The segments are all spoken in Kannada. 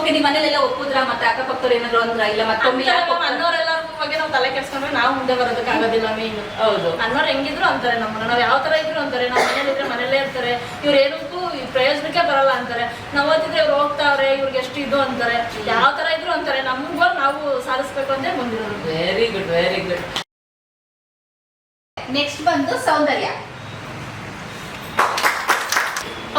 ಓಕೆ, ನಿಮ್ಮ ಮನೇಲೆಲ್ಲ ಒಪ್ಪುದ್ರ ಮತ್ತೆ ಅಕ್ಕಪಕ್ಕದವ್ರು ಏನಾದ್ರು ಅಂದ್ರ ಇಲ್ಲ ಮತ್ತೊಮ್ಮೆ ಅನ್ನೋರೆಲ್ಲರ ಬಗ್ಗೆ ನಾವು ತಲೆ ಕೆಡ್ಸ್ಕೊಂಡ್ರೆ ನಾವು ಮುಂದೆ ಬರೋದಕ್ಕೆ ಆಗೋದಿಲ್ಲ. ಮೇನ್ ಹೌದು, ಅನ್ನೋರು ಹೆಂಗಿದ್ರು ಅಂತಾರೆ, ನಮ್ಮನ್ನ ನಾವು ಯಾವ ತರ ಇದ್ರು ಅಂತಾರೆ. ನಾವು ಮನೇಲಿದ್ರೆ ಮನೇಲೇ ಇರ್ತಾರೆ, ಇವ್ರು ಏನಕ್ಕೂ ಪ್ರಯೋಜನಕ್ಕೆ ಬರಲ್ಲ ಅಂತಾರೆ. ನಾವು ಓದಿದ್ರೆ ಇವ್ರು ಹೋಗ್ತಾವ್ರೆ, ಇವ್ರಿಗೆ ಎಷ್ಟು ಇದು ಅಂತಾರೆ. ಯಾವ ತರ ಇದ್ರು ಅಂತಾರೆ. ನಮ್ಗೂ ನಾವು ಸಾಧಿಸ್ಬೇಕು ಅಂತ ಬಂದಿರೋದು. Very good, very good. Next ಬಂದು ಸೌಂದರ್ಯ.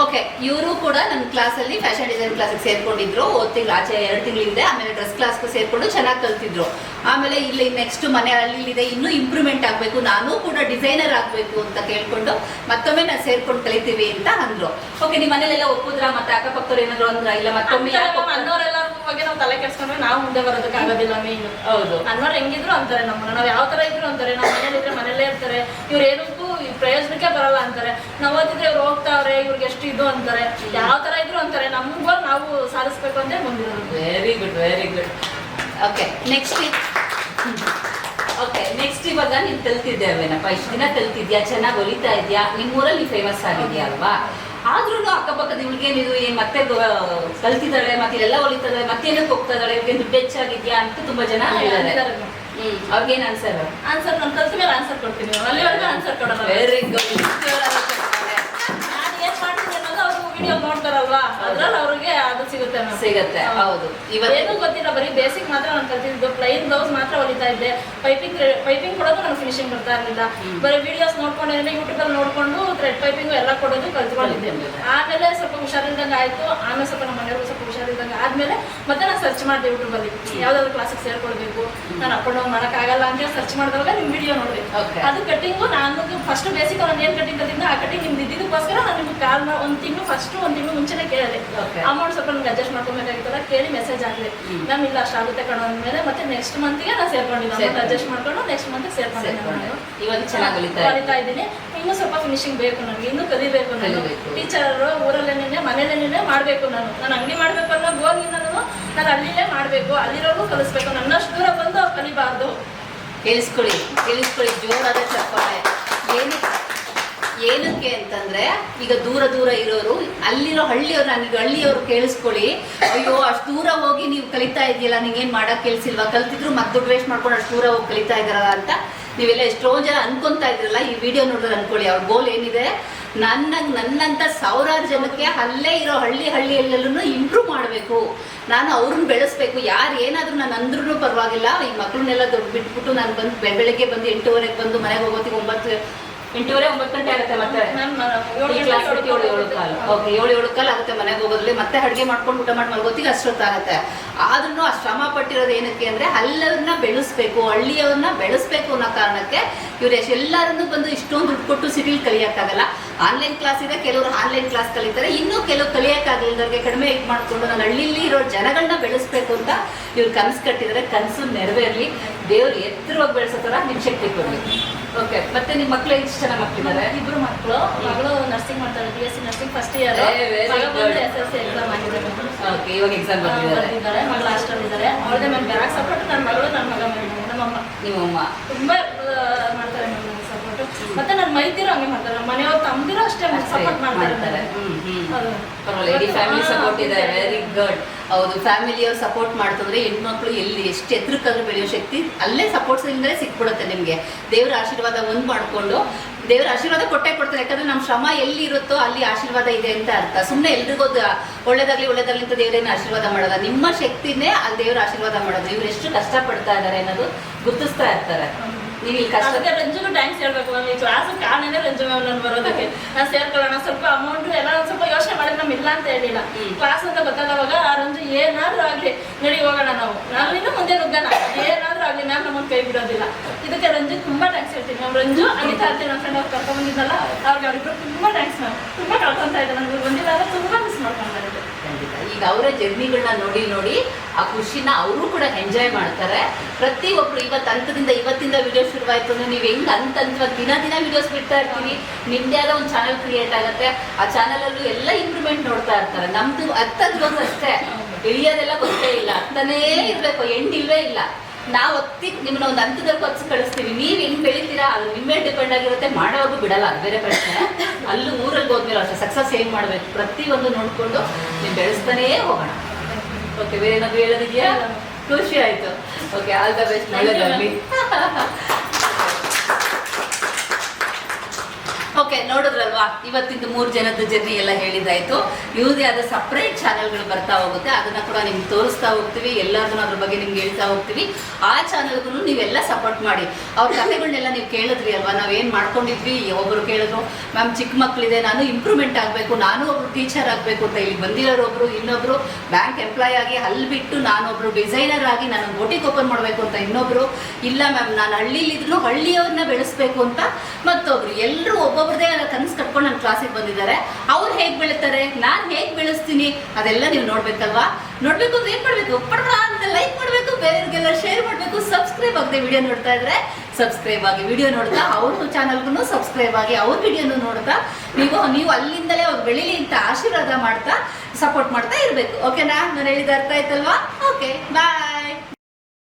ಓಕೆ, ಇವರು ಕೂಡ ನನ್ನ ಕ್ಲಾಸಲ್ಲಿ ಫ್ಯಾಷನ್ ಡಿಸೈನ್ ಕ್ಲಾಸಿಗೆ ಸೇರ್ಕೊಂಡಿದ್ರು. ತಿಂಗಳು ಆಚೆ 2 ತಿಂಗಳಿದೆ. ಆಮೇಲೆ ಡ್ರೆಸ್ ಕ್ಲಾಸ್ಗೆ ಸೇರ್ಕೊಂಡು ಚೆನ್ನಾಗಿ ಕಲ್ತಿದ್ರು. ಆಮೇಲೆ ಇಲ್ಲಿ ನೆಕ್ಸ್ಟ್ ಮನೆ ಹಳ್ಳಿಲಿದೆ, ಇನ್ನೂ ಇಂಪ್ರೂವ್ಮೆಂಟ್ ಆಗಬೇಕು, ನಾನು ಕೂಡ ಡಿಸೈನರ್ ಆಗಬೇಕು ಅಂತ ಕೇಳ್ಕೊಂಡು ಮತ್ತೊಮ್ಮೆ ನಾನು ಸೇರ್ಕೊಂಡು ಕಲಿತೀವಿ ಅಂತ ಅಂದ್ರು. ಓಕೆ, ನಿಮ್ಮ ಮನೇಲೆಲ್ಲ ಒಪ್ಪುದ್ರ ಮತ್ತೆ ಅಕ್ಕಪಕ್ಕದವ್ರು ಏನಾದ್ರು ಅಂದ್ರ ಇಲ್ಲ ಮತ್ತೊಮ್ಮೆ ಅನ್ನೋರೆಲ್ಲರ ಬಗ್ಗೆ ನಾವು ತಲೆ ಕೆಡ್ಸ್ಕೊಂಡ್ರೆ ನಾವು ಮುಂದೆ ಬರೋದಕ್ಕೆ ಆಗೋದಿಲ್ಲ. ಮೇನ್ ಹೌದು, ಅನ್ನೋರು ಹೆಂಗಿದ್ರು ಅಂತಾರೆ, ನಮ್ಮನ್ನ ನಾವು ಯಾವ ತರ ಇದ್ರು ಅಂತಾರೆ. ನಾವು ಮನೇಲಿದ್ರೆ ಮನೇಲೇ ಇರ್ತಾರೆ, ಇವ್ರು ಏನಕ್ಕೂ ಪ್ರಯೋಜನಕ್ಕೆ ಬರಲ್ಲ ಅಂತಾರೆ. ನಾವು ಓದಿದ್ರೆ ಇವ್ರು ಹೋಗ್ತಾವ್ರೆ, ಇವ್ರಿಗೆ ಎಷ್ಟು ಇದು ಅಂತಾರೆ. ಯಾವ ತರ ಇದ್ರು ಅಂತಾರೆ. ನಮ್ಗೂ ನಾವು ಸಾಧಿಸ್ಬೇಕು ಅಂತ ಬಂದಿರೋದು. Very good, very good. Okay, next ಇವಾಗ ನೀನ್ ಕಲ್ತಿದ್ದೇವೇನಪ್ಪ, ಇಷ್ಟು ದಿನ ಕಲ್ತಿದ್ಯಾ, ಚೆನ್ನಾಗಿ ಹೊಲಿತಾ ಇದ್ಯಾ, ನಿಮ್ಮೂರಲ್ಲಿ ಫೇಮಸ್ ಆಗಿದ್ಯಾ ಅಲ್ವಾ? ಆದ್ರೂ ಅಕ್ಕಪಕ್ಕದ ಇವ್ಳಿಗೇನಿದು ಏನ್ ಮತ್ತೆ ಕಲ್ತಿದ್ದಾಳೆ, ಮತ್ತೆ ಇಲ್ಲೆಲ್ಲ ಹೊಲಿತಾಳೆ, ಮತ್ತೇನಕ್ಕೆ ಹೋಗ್ತಾ ಇದ್ದಾಳೆ, ಇವ್ರಿಗೆ ದುಡ್ಡು ಹೆಚ್ಚಾಗಿದ್ಯಾ ಅಂತ ತುಂಬಾ ಜನ ಹೇಳಿದ್ದಾರೆ. ಅವ್ರಿಗೇನ್ ಆನ್ಸರ್ ನಾನು ಕಲ್ತ ಮೇಲೆ ಆನ್ಸರ್ ಕೊಡ್ತೀನಿ, ಅಲ್ಲಿವರೆಗೂ ಆನ್ಸರ್ ಕೊಡೋಣ. Very good. ನಾನು ಏನ್ ಮಾಡ್ತೀನಿ ಅನ್ನೋದು ಅವ್ರು ವಿಡಿಯೋ ನೋಡ್ತಾರಲ್ವಾ, ಅದ್ರಲ್ಲಿ ಅವ್ರಿಗೆ ಅದು ಸಿಗುತ್ತೆ. ಹೌದು, ಏನು ಗೊತ್ತಿಲ್ಲ, ಬರೀ ಬೇಸಿಕ್ ಮಾತ್ರ ನಾನು ಕಲ್ತಿದ್ದು. ಪ್ಲೈನ್ ಬ್ಲೌಸ್ ಮಾತ್ರ ಹೊಲಿತಾ ಇದ್ದೆ. ಪೈಪಿಂಗ್ ಕೊಡೋದು ನಾನು ಫಿನಿಶಿಂಗ್ ಬರ್ತಾ ಇರಲಿಲ್ಲ. ಬರೀ ವಿಡಿಯೋಸ್ ನೋಡ್ಕೊಂಡು ಯೂಟ್ಯೂಬ್ ಅಲ್ಲಿ ನೋಡ್ಕೊಂಡು ಥ್ರೆಡ್ ಪೈಪಿಂಗ್ ಎಲ್ಲ ಕೊಡೋದು ಕಲ್ತ್ಕೊಂಡಿದ್ದೆ. ಆಮೇಲೆ ಸ್ವಲ್ಪ ಹುಷಾರಿಲ್ದಂಗೆ ಆಯ್ತು. ಆಮೇಲೆ ಸ್ವಲ್ಪ ನಮ್ಮ ಮನೆಯವ್ರಿಗೂ ಸ್ವಲ್ಪ ಹುಷಾರಿಲ್ದಂಗೆ ಆದ್ಮೇಲೆ ಮತ್ತೆ ನಾನು ಸರ್ಚ್ ಮಾಡಿದೆ ಯೂಟ್ಯೂಬ್ ಅಲ್ಲಿ ಯಾವ್ದಾದ್ರು ಕ್ಲಾಸಿಗೆ ಸೇರ್ಕೊಳ್ಬೇಕು, ನಾನು ಅಪ್ ಅಂಡ್ ಡೌನ್ ಮಾಡೋಕ್ಕಾಗಲ್ಲ ಅಂತ ಸರ್ಚ್ ಮಾಡಿದಾಗ ನಿಮ್ ವಿಡಿಯೋ ನೋಡಿದೆ. ಅದು ಕಟ್ಟಿಂಗು ನಾನು ಫಸ್ಟ್ ಬೇಸಿಕ್ ನಾನು ಏನ್ ಕಟ್ಟಿಂಗ್ ಕಟ್ಟಿದ್ದೆ ಆ ಕಟ್ಟಿಂಗ್ ನಿಮ್ದು ಇದ್ದಿದ್ದಕ್ಕೋಸ್ಕರ ನಾನು ನಿಮ್ಗೆ ಕಾಲ್ ಒಂದು ತಿಂಗಳು ಮುಂಚೆನೆ ಕೇಳಿದೆ. ಅಮೌಂಟ್ ಸ್ವಲ್ಪ ನಿಮ್ಗೆ ಅಡ್ಜಸ್ಟ್ ಮಾಡ್ಕೊಬೇಕಾಗಿತ್ತಲ್ಲ, ಕೇಳಿ ಮೆಸೇಜ್ ಆಗಿದೆ. ನಮ್ ಇಲ್ಲ ಅಷ್ಟು ಆಗುತ್ತೆ ಕಣೋ ಅಂದ್ಮೇಲೆ ಮತ್ತೆ ನೆಕ್ಸ್ಟ್ ಮಂತ್ಗೆ ನಾನು ಸೇರ್ಕೊಂಡಿದ್ದೆ. ಅಮೌಂಟ್ ಅಡ್ಜಸ್ಟ್ ಮಾಡ್ಕೊಂಡು ನೆಕ್ಸ್ಟ್ ಮಂತ್ ಸೇರ್ಕೊಂಡಿದ್ದೆ. ಇವಾಗ ಚೆನ್ನಾಗಿ ಕಲಿತಾ ಇದ್ದೀನಿ. ಇನ್ನೂ ಸ್ವಲ್ಪ ಫಿನಿಶಿಂಗ್ ಬೇಕು ನನಗೆ, ಇನ್ನೂ ಕಲಿಬೇಕು. ನಾನು ಟೀಚರ್ ಊರಲ್ಲೇನೆ ಮನೇಲೇನೆ ಮಾಡಬೇಕು. ನಾನು ಅಂಗಡಿ ಮಾಡಬೇಕು ಅನ್ನೋ ಗೋಲ್ಗಿಂದ ನಾನು ಹಳ್ಳಿಲೇ ಮಾಡಬೇಕು, ಅಲ್ಲಿರೋರ್ಗೂ ಕಲಿಸ್ಬೇಕು. ನನ್ನಷ್ಟು ದೂರ ಬಂದು ಅವ್ರು ಕಲಿಬಾರ್ದು. ಕೇಳಿಸ್ಕೊಳ್ಳಿ ಜೋರಾದ ಚಪ್ಪಾಳೆ. ಏನಕ್ಕೆ ಅಂತಂದ್ರೆ ಈಗ ದೂರ ಇರೋರು ಅಲ್ಲಿರೋ ಹಳ್ಳಿಯವರು ಕೇಳಿಸ್ಕೊಳ್ಳಿ. ಅಯ್ಯೋ ಅಷ್ಟು ದೂರ ಹೋಗಿ ನೀವು ಕಲಿತಾ ಇದೆಯಲ್ಲ, ನಿಂಗೇನು ಮಾಡಕ್ ಕೆಲ್ಸಿಲ್ವಾ, ಕಲ್ತಿದ್ರು ಮತ್ತೆ ದುಡ್ಡು ವೇಸ್ಟ್ ಮಾಡ್ಕೊಂಡು ಅಷ್ಟು ದೂರ ಹೋಗಿ ಕಲಿತಾ ಇದ್ದಾರಲ್ಲ ಅಂತ ನೀವೆಲ್ಲ ಎಷ್ಟೋ ಜನ ಅನ್ಕೊಂತಾ ಇದ್ರಲ್ಲ. ಈ ವಿಡಿಯೋ ನೋಡಿದ್ರೆ ಅನ್ಕೊಳ್ಳಿ, ಅವ್ರ ಗೋಲ್ ಏನಿದೆ, ನನ್ನಂತ ಸಾವಿರಾರು ಜನಕ್ಕೆ ಅಲ್ಲೇ ಇರೋ ಹಳ್ಳಿಯಲ್ಲೆಲ್ಲೂ ಇಂಪ್ರೂವ್ ಮಾಡಬೇಕು, ನಾನು ಅವ್ರನ್ನ ಬೆಳೆಸ್ಬೇಕು. ಯಾರು ಏನಾದರೂ ನಾನು ಅಂದ್ರೂ ಪರವಾಗಿಲ್ಲ, ಈ ಮಕ್ಕಳನ್ನೆಲ್ಲ ದೊಡ್ಡ ಬಿಟ್ಬಿಟ್ಟು ನಾನು ಬಂದು ಬೆಳಗ್ಗೆ ಬಂದು 8:30 ಬಂದು ಮನೆಗೆ ಹೋಗೋತ್ತಿಗೆ 8:30-9 ಗಂಟೆ ಆಗುತ್ತೆ. ಮತ್ತೆ 7 ಕಾಲ ಆಗುತ್ತೆ ಮನೆಗೆ ಹೋಗೋದ್ರಲ್ಲಿ. ಮತ್ತೆ ಅಡುಗೆ ಮಾಡ್ಕೊಂಡು ಊಟ ಮಾಡಿ ಮಲ್ಗೋತಿಗೆ ಅಷ್ಟೊತ್ತಾಗುತ್ತೆ. ಆದ್ರೂ ಆ ಶ್ರಮ ಪಟ್ಟಿರೋದು ಏನಕ್ಕೆ ಅಂದ್ರೆ ಅಲ್ಲವ್ರನ್ನ ಬೆಳೆಸ್ಬೇಕು, ಹಳ್ಳಿಯವ್ರನ್ನ ಬೆಳೆಸ್ಬೇಕು ಅನ್ನೋ ಕಾರಣಕ್ಕೆ ಇವ್ರು ಎಲ್ಲರನ್ನೂ ಬಂದು ಇಷ್ಟೊಂದು ದುಡ್ಡು ಕೊಟ್ಟು ಸಿಟಿಲಿ ಕಲಿಯೋಕ್ಕಾಗಲ್ಲ. ಆನ್ಲೈನ್ ಕ್ಲಾಸ್ ಇದೆ, ಕೆಲವರು ಆನ್ಲೈನ್ ಕ್ಲಾಸ್ ಕಲಿತಾರೆ, ಇನ್ನೂ ಕೆಲವು ಕಲಿಯೋಕ್ಕಾಗಲಿದ್ದವ್ರಿಗೆ ಕಡಿಮೆ ಇದು ಮಾಡಿಕೊಂಡು ನಾನು ಹಳ್ಳಿಲಿ ಇರೋ ಜನಗಳನ್ನ ಬೆಳೆಸ್ಬೇಕು ಅಂತ ಇವ್ರು ಕನಸು ಕಟ್ಟಿದ್ದಾರೆ. ಕನಸು ನೆರವೇರಲಿ, ದೇವ್ರು ಎತ್ತರವಾಗಿ ಬೆಳೆಸೋ ಥರ ನಿಮ್ಮ ಶಕ್ತಿ ಕೊಡಲಿ. ಓಕೆ, ಮತ್ತೆ ನಿಮ್ಮ ಮಕ್ಕಳು ಎಷ್ಟು ಜನ ಮಕ್ಕಳಿದ್ದಾರೆ? 2 ಮಕ್ಕಳು. ಮಗಳು ನರ್ಸಿಂಗ್ ಮಾಡ್ತಾರೆ, BSc nursing first year. SSLC exam ಆಗಿದೆ. ಓಕೆ, ಇವಾಗ ಎಕ್ಸಾಮ್ ಬರ್ತಿದ್ದಾರೆ. ಮಗಳು ಹಾಸ್ಟೆಲ್ ಇದ್ದಾರೆ. ಅವ್ರದೇ ಮೇಲೆ ಬ್ಯಾಗ್ ಸಪೋರ್ಟ್. ನನ್ನ ಮಗಳು ನನ್ನ ಮಗ ನಮ್ಮಮ್ಮ ನಿಮ್ಮಮ್ಮ ತುಂಬಾ ಮಾಡ್ತಾರೆ ನನಗೆ ಸಪೋರ್ಟ್. ಮತ್ತೆ ನನ್ನ ಮೈದಿರು ಹಂಗೆ ಮಾಡ್ತಾರೆ, ನಮ್ಮ ಮನೆಯವ್ರು ತಮ್ಮದಿರು ಅಷ್ಟೇ ಸಪೋರ್ಟ್ ಮಾಡ್ತಾರೆ. ಪರವಾಗಿಲ್ಲ, ಫ್ಯಾಮಿಲಿ ಸಪೋರ್ಟ್ ಇದೆ. Very good. ಹೌದು, ಫ್ಯಾಮಿಲಿಯವ್ರು ಸಪೋರ್ಟ್ ಮಾಡ್ತಂದ್ರೆ ಹೆಣ್ಮಕ್ಳು ಎಲ್ಲಿ ಎಷ್ಟು ಎತ್ತರಕ್ಕಾದ್ರೂ ಬೆಳೆಯೋ ಶಕ್ತಿ ಅಲ್ಲೇ ಸಪೋರ್ಟ್ಸ್ ಇಂದಲೇ ಸಿಕ್ಬಿಡುತ್ತೆ ನಿಮಗೆ. ದೇವರ ಆಶೀರ್ವಾದ ಮಾಡಿಕೊಂಡು ದೇವರ ಆಶೀರ್ವಾದ ಕೊಡ್ತಾರೆ. ಯಾಕಂದ್ರೆ ನಮ್ಮ ಶ್ರಮ ಎಲ್ಲಿ ಇರುತ್ತೋ ಅಲ್ಲಿ ಆಶೀರ್ವಾದ ಇದೆ ಅಂತ ಅರ್ಥ. ಸುಮ್ಮನೆ ಎಲ್ರಿಗೂ ಒಳ್ಳೇದಾಗ್ಲಿ ಅಂತ ದೇವರೇನು ಆಶೀರ್ವಾದ ಮಾಡೋದ, ನಿಮ್ಮ ಶಕ್ತಿನೇ ಅಲ್ಲಿ ದೇವರ ಆಶೀರ್ವಾದ ಮಾಡೋದು. ಇವ್ರು ಎಷ್ಟು ಕಷ್ಟಪಡ್ತಾ ಇದ್ದಾರೆ ಅನ್ನೋದು ಗುರ್ತಿಸ್ತಾ ಇರ್ತಾರೆ. ನೀವು ಇಲ್ಲಿ ಕಷ್ಟ ರಂಜುಗೂ ಥ್ಯಾಂಕ್ಸ್ ಹೇಳ್ಬೇಕು. ಈ ಕ್ಲಾಸ್ ಕಾರಣನೇ ರಂಜು ಮ್ಯಾಮ್ ನಾನು ಬರೋದಕ್ಕೆ. ನಾನು ಸೇರ್ಕೊಳ್ಳೋಣ, ಸ್ವಲ್ಪ ಅಮೌಂಟ್ ಎಲ್ಲ ಸ್ವಲ್ಪ ಯೋಚನೆ ಮಾಡಿ ನಮ್ಗೆ ಇಲ್ಲ ಅಂತ ಹೇಳಿಲ್ಲ. ಕ್ಲಾಸ್ ಅಂತ ಗೊತ್ತಾದವಾಗ ಆ ರಂಜು ಏನಾದ್ರೂ ಆಗ್ಲಿ ನಡಿ ಹೋಗೋಣ, ನಾವಿನ್ನೂ ಮುಂದೆ ನುಗ್ಗೋಣ, ಏನಾದ್ರೂ ಆಗ್ಲಿ ಮ್ಯಾಮ್ ನಮ್ಮನ್ನು ಕೈ ಬಿಡೋದಿಲ್ಲ. ಇದಕ್ಕೆ ರಂಜು ತುಂಬಾ ಥ್ಯಾಂಕ್ಸ್ ಹೇಳ್ತೀನಿ. ನಾವು ರಂಜು ಅನಿತಾ ಅಂತ ನನ್ನ ಫ್ರೆಂಡ್ ಅವ್ರು ಕರ್ಕೊಂಡ್ ಬಂದಿದ್ದಲ್ಲ, ಅವ್ರಿಬ್ರು ತುಂಬಾ ಥ್ಯಾಂಕ್ಸ್ ಮ್ಯಾಮ್. ತುಂಬಾ ಕಳ್ಕೊಂತ ಇದ್ದಾರೆ, ನನಗೆ ಬಂದಿಲ್ಲ ತುಂಬಾ ಮಿಸ್ ಮಾಡ್ಕೊಂತಾರೆ. ಈಗ ಅವರ ಜರ್ನಿಗಳನ್ನ ನೋಡಿ ಆ ಖುಷಿನ ಅವರು ಕೂಡ ಎಂಜಾಯ್ ಮಾಡ್ತಾರೆ. ಪ್ರತಿಯೊಬ್ರು ಇವತ್ತಿಂದ ವಿಡಿಯೋ ಶುರುವಾಯ್ತು ಅಂದ್ರೆ ನೀವು ಹೆಂಗ್ ಹಂತವಾಗಿ ದಿನ ವಿಡಿಯೋಸ್ ಬಿಡ್ತಾ ಇರ್ತೀವಿ. ನಿಮ್ದೇ ಆದ ಒಂದು ಚಾನಲ್ ಕ್ರಿಯೇಟ್ ಆಗುತ್ತೆ. ಆ ಚಾನಲಲ್ಲೂ ಎಲ್ಲ ಇಂಪ್ರೂವ್ಮೆಂಟ್ ನೋಡ್ತಾ ಇರ್ತಾರೆ. ನಮ್ದು ಹತ್ತದ್ಗೊಂದು ಅಷ್ಟೇ, ಇಳಿಯೋದೆಲ್ಲ ಗೊತ್ತೇ ಇಲ್ಲ, ಹತ್ತನೇ ಇರ್ಬೇಕು, ಎಂಡ್ ಇಲ್ವೇ ಇಲ್ಲ. ನಾವು ನಿಮ್ಮನ್ನ ಒಂದು ಹಂತದಲ್ಲಿ ಹೊತ್ತು ಕಳಿಸ್ತೀವಿ. ನೀವು ಹೆಂಗ್ ಬೆಳಿತೀರಾ ಅದು ನಿಮ್ಮ ಮೇಲೆ ಡಿಪೆಂಡ್ ಆಗಿರುತ್ತೆ. ಮಾಡೋವಾಗೂ ಬಿಡಲ್ಲ, ಅದು ಬೇರೆ ಪ್ರಶ್ನೆ. ಅಲ್ಲೂ ಊರಲ್ಲಿ ಹೋದ್ಮೇಲೆ ಅಷ್ಟೇ ಸಕ್ಸಸ್ ಏನ್ ಮಾಡ್ಬೇಕು ಪ್ರತಿಯೊಂದು ನೋಡ್ಕೊಂಡು ನೀವು ಬೆಳೆಸ್ತಾನೇ ಹೋಗೋಣ. ಓಕೆ, ಬೇರೆ ಏನಾದ್ರು ಹೇಳೋದಿದೆಯಾ? ಖುಷಿ ಆಯ್ತು. ಓಕೆ, ಆಲ್ ದ ಬೆಸ್ಟ್, ಒಳ್ಳೆದಾಗಲಿ. ಓಕೆ, ನೋಡಿದ್ರಲ್ವಾ ಇವತ್ತಿಂದು 3 ಜನದ ಜರ್ನಿ ಎಲ್ಲ ಹೇಳಿದಾಯ್ತು. ಇವ್ರದೇ ಆದ ಸಪ್ರೇಟ್ ಚಾನೆಲ್ಗಳು ಬರ್ತಾ ಹೋಗುತ್ತೆ, ಅದನ್ನ ಕೂಡ ನಿಮ್ಗೆ ತೋರಿಸ್ತಾ ಹೋಗ್ತೀವಿ, ಎಲ್ಲದನ್ನು ಅದ್ರ ಬಗ್ಗೆ ನಿಮ್ಗೆ ಹೇಳ್ತಾ ಹೋಗ್ತೀವಿ. ಆ ಚಾನಲ್ಗೂ ನೀವೆಲ್ಲ ಸಪೋರ್ಟ್ ಮಾಡಿ. ಅವ್ರ ಕಥೆಗಳನ್ನೆಲ್ಲ ನೀವು ಕೇಳಿದ್ರಿ ಅಲ್ವಾ, ನಾವೇನು ಮಾಡ್ಕೊಂಡಿದ್ವಿ. ಒಬ್ಬರು ಕೇಳಿದ್ರು, ಮ್ಯಾಮ್ ಚಿಕ್ಕ ಮಕ್ಕಳಿದೆ, ನಾನು ಇಂಪ್ರೂವ್ಮೆಂಟ್ ಆಗಬೇಕು, ನಾನು ಒಬ್ರು ಟೀಚರ್ ಆಗಬೇಕು ಅಂತ. ಇಲ್ಲಿ ಬಂದಿರೋರು ಒಬ್ರು, ಇನ್ನೊಬ್ರು ಬ್ಯಾಂಕ್ ಎಂಪ್ಲಾಯ್ ಆಗಿ ಅಲ್ಲಿ ಬಿಟ್ಟು ನಾನೊಬ್ರು ಡಿಸೈನರ್ ಆಗಿ ನಾನು ಬೊಟಿಕ್ ಓಪನ್ ಮಾಡಬೇಕು ಅಂತ. ಇನ್ನೊಬ್ರು ಇಲ್ಲ ಮ್ಯಾಮ್ ನಾನು ಹಳ್ಳಿಲಿದ್ರು ಹಳ್ಳಿಯವ್ರನ್ನ ಬೆಳೆಸ್ಬೇಕು ಅಂತ. ಮತ್ತೊಬ್ರು, ಎಲ್ಲರೂ ಒಬ್ಬೊಬ್ರದೇ ಕನಸು ಕಟ್ಕೊಂಡು ನನ್ನ ಕ್ಲಾಸಿಗೆ ಬಂದಿದ್ದಾರೆ. ಅವ್ರು ಹೇಗೆ ಬೆಳೀತಾರೆ, ನಾನು ಹೇಗೆ ಬೆಳೆಸ್ತೀನಿ, ಅದೆಲ್ಲ ನೀವು ನೋಡ್ಬೇಕಲ್ವಾ. ನೋಡ್ಬೇಕು ಅಂದ್ರೆ ಏನ್ ಮಾಡ್ಬೇಕು, ಪಡ ಅಂತ ಲೈಕ್ ಮಾಡಬೇಕು, ಬೇರೆಯವ್ರಿಗೆಲ್ಲ ಶೇರ್ ಮಾಡಬೇಕು. ಸಬ್ಸ್ಕ್ರೈಬ್ ಆಗದೆ ವಿಡಿಯೋ ನೋಡ್ತಾ ಇದ್ರೆ ಸಬ್ಸ್ಕ್ರೈಬ್ ಆಗಿ, ವಿಡಿಯೋ ನೋಡ್ತಾ ಅವ್ರ ಚಾನಲ್ಗೂ ಸಬ್ಸ್ಕ್ರೈಬ್ ಆಗಿ, ಅವ್ರ ವಿಡಿಯೋನು ನೋಡ್ತಾ ನೀವು ಅಲ್ಲಿಂದಲೇ ಅವ್ರು ಬೆಳೀಲಿ ಅಂತ ಆಶೀರ್ವಾದ ಮಾಡ್ತಾ ಸಪೋರ್ಟ್ ಮಾಡ್ತಾ ಇರಬೇಕು. ಓಕೆನಾ? ನಾನು ಹೇಳಿದ ಅರ್ಥ ಆಯ್ತಲ್ವಾ? ಓಕೆ.